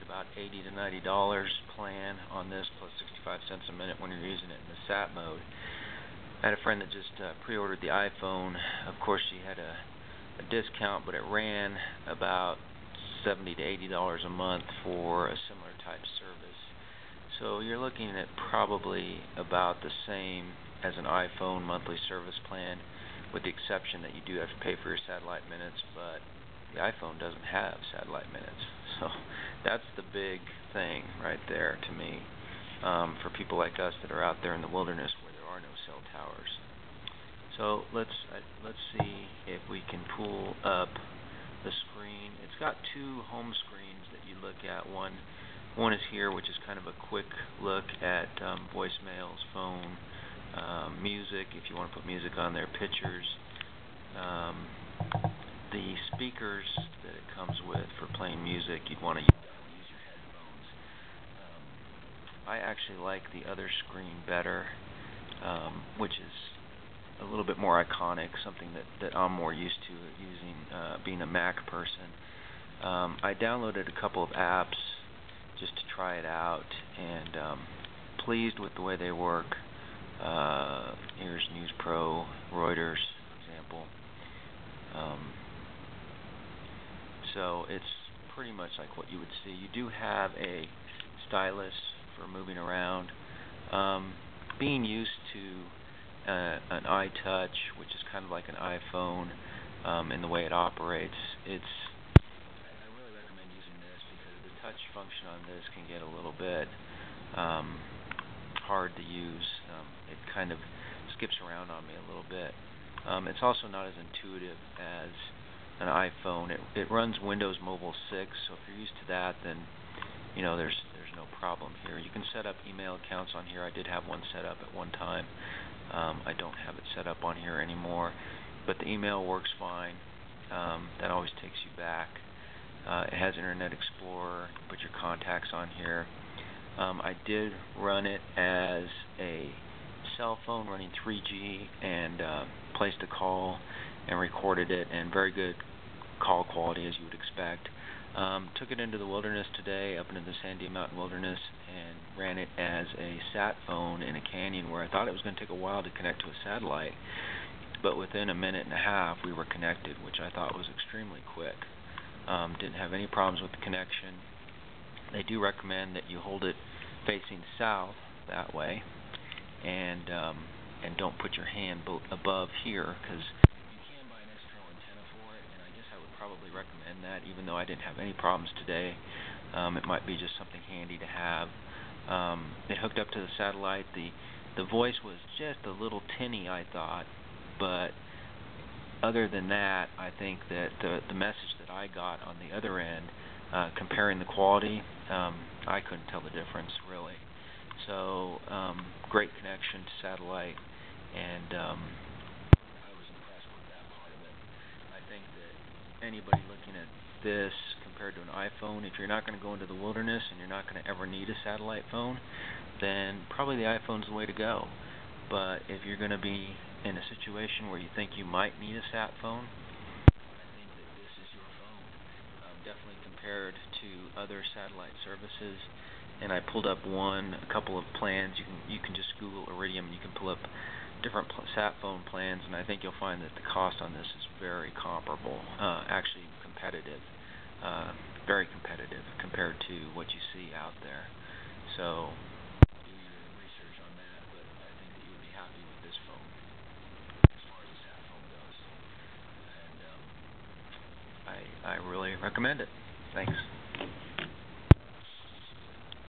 about $80 to $90 plan on this, plus 65 cents a minute when you're using it in the SAT mode. I had a friend that just pre-ordered the iPhone. Of course, she had a discount, but it ran about $70 to $80 a month for a similar type service. So you're looking at probably about the same as an iPhone monthly service plan, with the exception that you do have to pay for your satellite minutes, but the iPhone doesn't have satellite minutes. So that's the big thing right there to me, for people like us that are out there in the wilderness where there are no cell towers. So let's see if we can pull up the screen. It's got two home screens that you look at. One is here, which is kind of a quick look at voicemails, phone, music, if you want to put music on there, pictures, the speakers that it comes with for playing music. You'd want to use your headphones. I actually like the other screen better, which is a little bit more iconic, something that I'm more used to using, being a Mac person. I downloaded a couple of apps just to try it out, and pleased with the way they work. Here's News Pro, Reuters, for example. So it's pretty much like what you would see. You do have a stylus for moving around. Being used to an iTouch, which is kind of like an iPhone in the way it operates, I really recommend using this because the touch function on this can get a little bit hard to use. It kind of skips around on me a little bit. It's also not as intuitive as an iPhone. It runs Windows Mobile 6, so if you're used to that, then there's no problem here. You can set up email accounts on here. I did have one set up at one time. I don't have it set up on here anymore, but the email works fine. That always takes you back. It has Internet Explorer. You can put your contacts on here. I did run it as a cell phone running 3G and placed a call and recorded it, and very good call quality as you would expect. Took it into the wilderness today, up into the Sandia Mountain Wilderness, and ran it as a sat phone in a canyon where I thought it was going to take a while to connect to a satellite, but within a minute and a half we were connected, which I thought was extremely quick. Didn't have any problems with the connection. They do recommend that you hold it facing south that way, and don't put your hand above here, because you can buy an external antenna for it, and I guess I would probably recommend that, even though I didn't have any problems today. It might be just something handy to have. It hooked up to the satellite. The voice was just a little tinny, I thought, but other than that, I think that the message that I got on the other end, comparing the quality, I couldn't tell the difference, really. So, great connection to satellite, and I was impressed with that part of it. I think that anybody looking at this compared to an iPhone, if you're not going to go into the wilderness and you're not going to ever need a satellite phone, then probably the iPhone's the way to go. But if you're going to be in a situation where you think you might need a sat phone, I think that this is your phone. Definitely compared to other satellite services. And I pulled up a couple of plans. You can just Google Iridium and you can pull up different sat phone plans, and I think you'll find that the cost on this is very comparable, actually competitive, very competitive compared to what you see out there. So do your research on that, but I think that you'll be happy with this phone as far as the sat phone goes, and I really recommend it. Thanks.